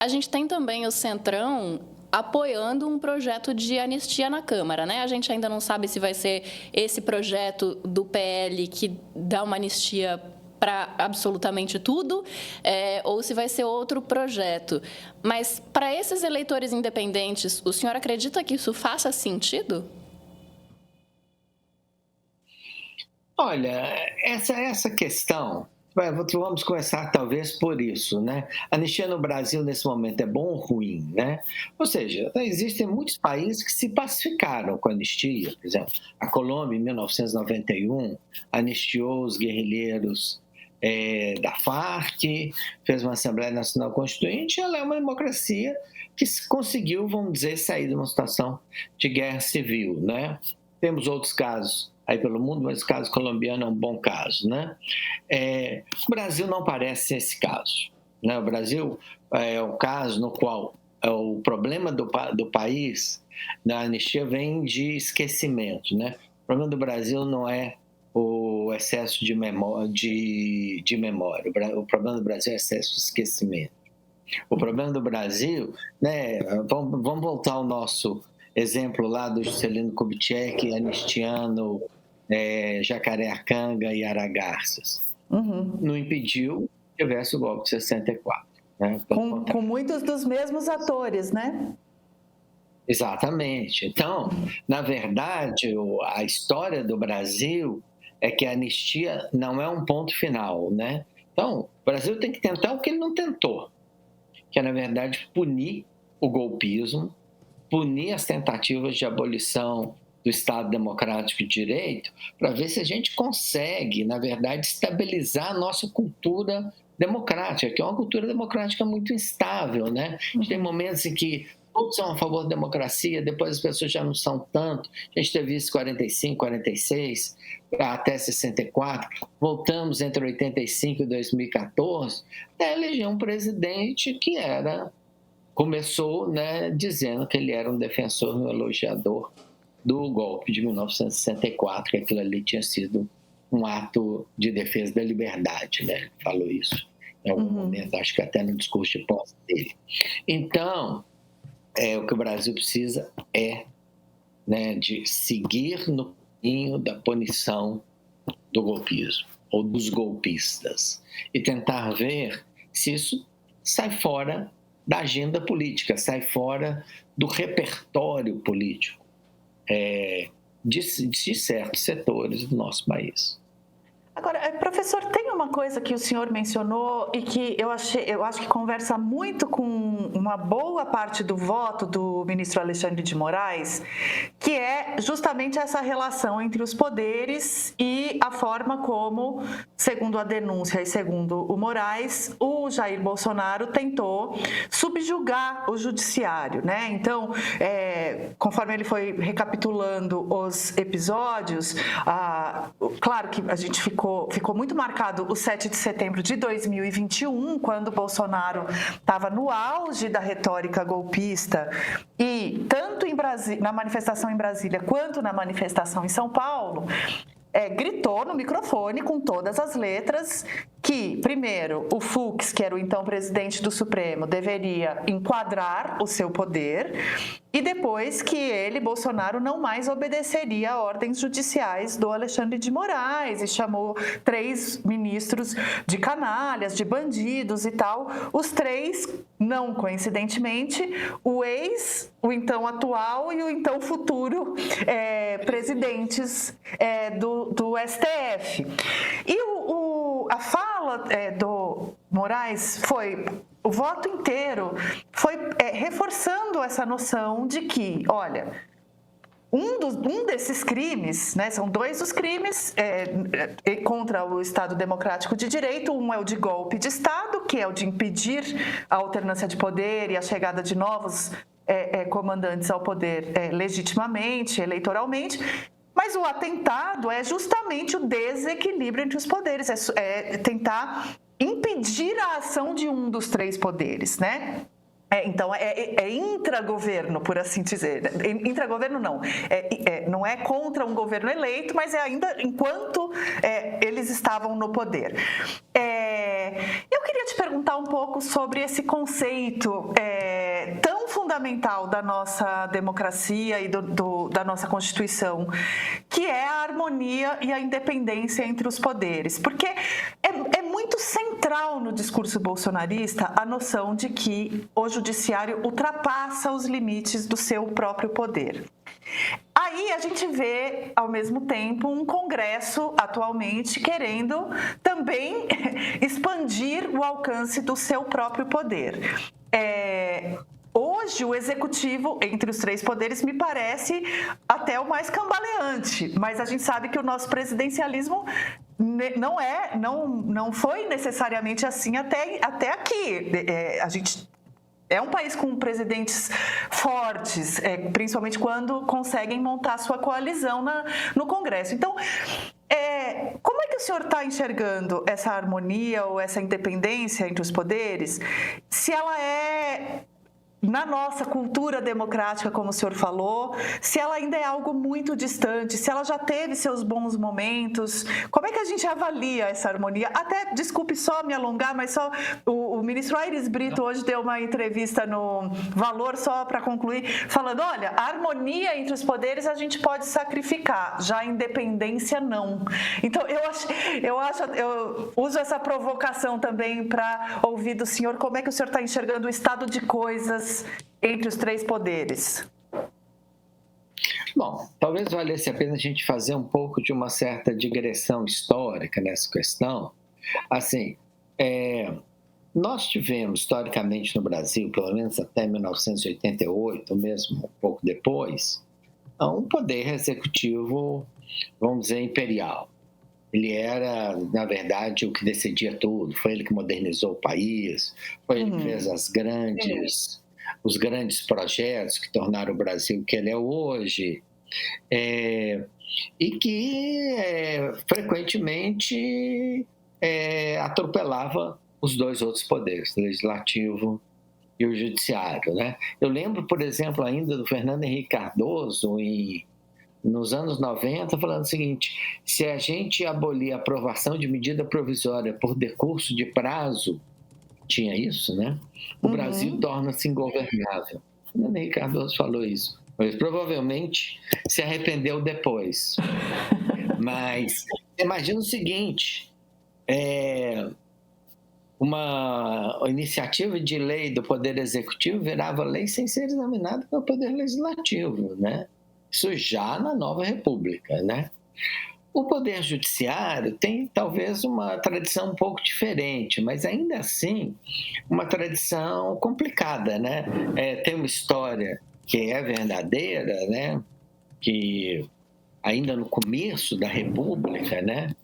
A gente tem também o Centrão apoiando um projeto de anistia na Câmara, né? A gente ainda não sabe se vai ser esse projeto do PL que dá uma anistia para absolutamente tudo, ou se vai ser outro projeto. Mas, para esses eleitores independentes, o senhor acredita que isso faça sentido? Olha, essa questão, vamos começar talvez por isso, né? A anistia no Brasil nesse momento é bom ou ruim, né? Ou seja, existem muitos países que se pacificaram com a anistia. Por exemplo, a Colômbia, em 1991, anistiou os guerrilheiros da Farc, fez uma Assembleia Nacional Constituinte. Ela é uma democracia que conseguiu, vamos dizer, sair de uma situação de guerra civil, né? Temos outros casos aí pelo mundo, mas o caso colombiano é um bom caso, né? O Brasil não parece ser esse caso, né? O Brasil é um caso no qual o problema do país, da anistia, vem de esquecimento, né? O problema do Brasil não é o excesso de memória, o problema do Brasil é o excesso de esquecimento. O problema do Brasil, né? Vamos voltar ao nosso exemplo lá do Juscelino Kubitschek anistiando Jacareacanga e Aragarças. Não impediu que tivesse o golpe de 64. Né? Com muitos dos mesmos atores, né? Exatamente. Então, na verdade, a história do Brasil é que a anistia não é um ponto final, né? Então, o Brasil tem que tentar o que ele não tentou, que é, na verdade, punir o golpismo, punir as tentativas de abolição do Estado Democrático de Direito, para ver se a gente consegue, na verdade, estabilizar a nossa cultura democrática, que é uma cultura democrática muito instável, né? A gente tem momentos em que todos são a favor da democracia, depois as pessoas já não são tanto. A gente teve isso em 45, 46, até 64, voltamos entre 85 e 2014, até eleger um presidente que começou, né, dizendo que ele era um defensor, um elogiador do golpe de 1964, que aquilo ali tinha sido um ato de defesa da liberdade, né? Ele falou isso em algum momento, acho que até no discurso de posse dele. Então, o que o Brasil precisa né, de seguir no caminho da punição do golpismo, ou dos golpistas, e tentar ver se isso sai fora da agenda política, sai fora do repertório político de certos setores do nosso país. Agora, professor, tem uma coisa que o senhor mencionou e que eu acho que conversa muito com uma boa parte do voto do ministro Alexandre de Moraes, que é justamente essa relação entre os poderes e a forma como, segundo a denúncia e segundo o Moraes, o Jair Bolsonaro tentou subjugar o judiciário, né? Então, conforme ele foi recapitulando os episódios, claro que a gente ficou muito marcado o 7 de setembro de 2021, quando Bolsonaro estava no auge da retórica golpista e tanto na manifestação em Brasília quanto na manifestação em São Paulo, gritou no microfone com todas as letras que, primeiro, o Fux, que era o então presidente do Supremo, deveria enquadrar o seu poder e depois que ele, Bolsonaro, não mais obedeceria a ordens judiciais do Alexandre de Moraes e chamou 3 ministros de canalhas, de bandidos e tal. Os 3, não coincidentemente, o então atual e o então futuro presidentes do STF. E a fala do Moraes o voto inteiro foi reforçando essa noção de que, olha, um desses crimes, né, são 2 os crimes contra o Estado Democrático de Direito. Um é o de golpe de Estado, que é o de impedir a alternância de poder e a chegada de novos comandantes ao poder legitimamente, eleitoralmente. Mas o atentado é justamente o desequilíbrio entre os poderes, tentar impedir a ação de um dos 3 poderes, né? Então, é intragoverno, por assim dizer. Intragoverno não. Não é contra um governo eleito, mas é ainda enquanto eles estavam no poder. Eu queria te perguntar um pouco sobre esse conceito tão fundamental da nossa democracia e da nossa Constituição, que é a harmonia e a independência entre os poderes. Porque é muito central no discurso bolsonarista a noção de que o judiciário ultrapassa os limites do seu próprio poder. Aí a gente vê, ao mesmo tempo, um Congresso atualmente querendo também expandir o alcance do seu próprio poder. Hoje, o executivo, entre os três poderes, me parece até o mais cambaleante, mas a gente sabe que o nosso presidencialismo não foi necessariamente assim até aqui. A gente é um país com presidentes fortes, principalmente quando conseguem montar sua coalizão no Congresso. Então, como é que o senhor está enxergando essa harmonia ou essa independência entre os poderes? Se ela na nossa cultura democrática, como o senhor falou, se ela ainda é algo muito distante, se ela já teve seus bons momentos, como é que a gente avalia essa harmonia? Até, desculpe só me alongar, mas só o ministro Aires Brito hoje deu uma entrevista no Valor, só para concluir, falando, olha, a harmonia entre os poderes a gente pode sacrificar, já a independência não. Então, eu uso essa provocação também para ouvir do senhor como é que o senhor está enxergando o estado de coisas entre os três poderes. Bom, talvez valesse a pena a gente fazer um pouco de uma certa digressão histórica nessa questão. Assim, nós tivemos, historicamente no Brasil, pelo menos até 1988, mesmo um pouco depois, um poder executivo, vamos dizer, imperial. Ele era, na verdade, o que decidia tudo. Foi ele que modernizou o país, foi ele que fez os grandes projetos que tornaram o Brasil o que ele é hoje, e que frequentemente atropelava os dois outros poderes, o legislativo e o judiciário, né? Eu lembro, por exemplo, ainda do Fernando Henrique Cardoso, nos anos 90, falando o seguinte: se a gente abolir a aprovação de medida provisória por decurso de prazo, tinha isso, né? O Brasil torna-se ingovernável. Fernando Henrique Cardoso falou isso. Mas provavelmente se arrependeu depois. Mas imagina o seguinte: uma iniciativa de lei do Poder Executivo virava lei sem ser examinada pelo Poder Legislativo, né? Isso já na nova República, né? O Poder Judiciário tem talvez uma tradição um pouco diferente, mas ainda assim uma tradição complicada, né? Tem uma história que é verdadeira, né? Que ainda no começo da República, né?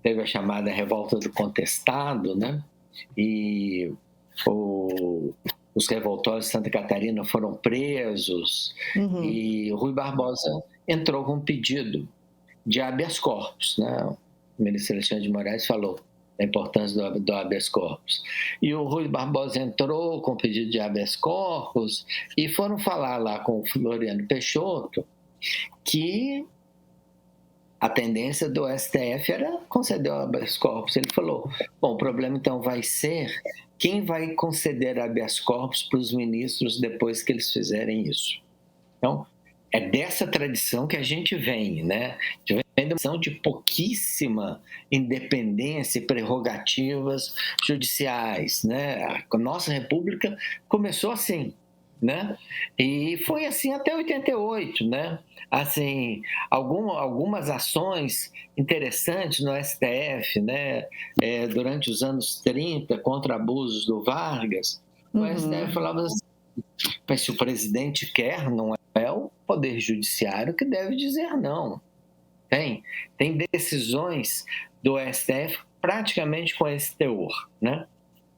Teve a chamada Revolta do Contestado, né? E os revoltórios de Santa Catarina foram presos e o Rui Barbosa entrou com um pedido de habeas corpus, né? O ministro Alexandre de Moraes falou da importância do habeas corpus. E o Rui Barbosa entrou com um pedido de habeas corpus e foram falar lá com o Floriano Peixoto que a tendência do STF era conceder o habeas corpus. Ele falou, bom, o problema então vai ser quem vai conceder habeas corpus para os ministros depois que eles fizerem isso. Então, é dessa tradição que a gente vem, né? Vem da tradição de pouquíssima independência e prerrogativas judiciais, né? A nossa república começou assim, né? E foi assim até 88, né? Assim, algumas ações interessantes no STF, né? Durante os anos 30, contra abusos do Vargas, o STF falava assim, mas se o presidente quer, não é o Poder Judiciário que deve dizer não. Tem decisões do STF praticamente com esse teor, né?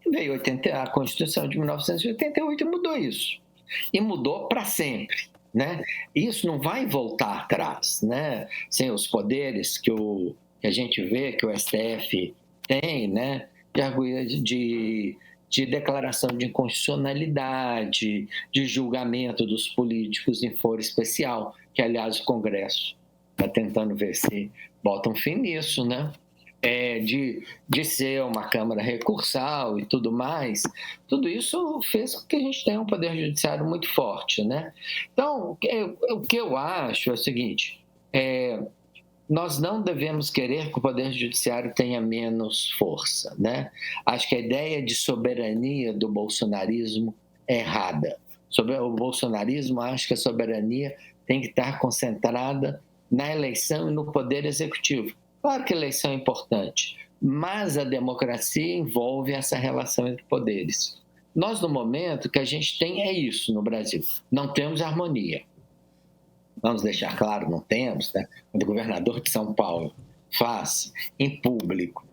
Veio a Constituição de 1988 e mudou isso. E mudou para sempre, né? Isso não vai voltar atrás, né? Sem os poderes que a gente vê que o STF tem, né? de declaração de inconstitucionalidade, de julgamento dos políticos em foro especial, que, aliás, o Congresso está tentando ver se bota um fim nisso, né? De ser uma Câmara recursal e tudo mais, tudo isso fez com que a gente tenha um poder judiciário muito forte, né? Então, o que eu acho é o seguinte, nós não devemos querer que o poder judiciário tenha menos força, né? Acho que a ideia de soberania do bolsonarismo é errada. O bolsonarismo acha que a soberania tem que estar concentrada na eleição e no poder executivo. Claro que a eleição é importante, mas a democracia envolve essa relação entre poderes. Nós, no momento, que a gente tem é isso no Brasil. Não temos harmonia. Vamos deixar claro, não temos, né? Quando o governador de São Paulo faz, em público,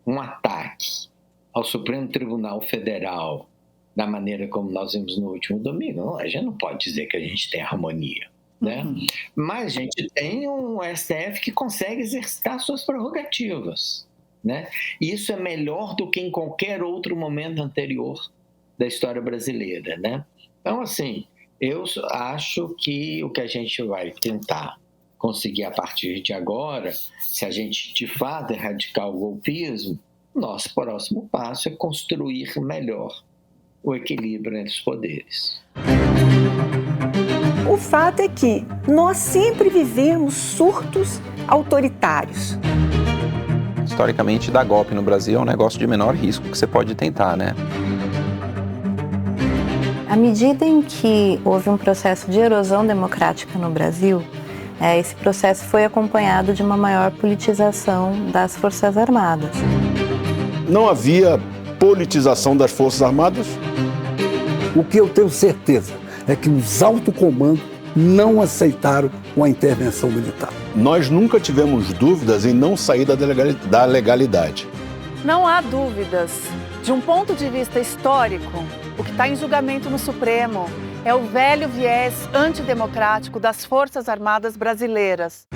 um ataque ao Supremo Tribunal Federal, da maneira como nós vimos no último domingo, a gente não pode dizer que a gente tem harmonia, né? Mas a gente tem um STF que consegue exercitar suas prerrogativas, né? E isso é melhor do que em qualquer outro momento anterior da história brasileira, né? Então, assim, eu acho que o que a gente vai tentar conseguir a partir de agora, se a gente de fato erradicar o golpismo, nosso próximo passo é construir melhor o equilíbrio entre os poderes. O fato é que nós sempre vivemos surtos autoritários. Historicamente, dar golpe no Brasil é um negócio de menor risco que você pode tentar, né? À medida em que houve um processo de erosão democrática no Brasil, esse processo foi acompanhado de uma maior politização das Forças Armadas. Não havia politização das Forças Armadas? O que eu tenho certeza é que os alto comando não aceitaram uma intervenção militar. Nós nunca tivemos dúvidas em não sair da legalidade. Não há dúvidas. De um ponto de vista histórico, o que está em julgamento no Supremo é o velho viés antidemocrático das Forças Armadas brasileiras.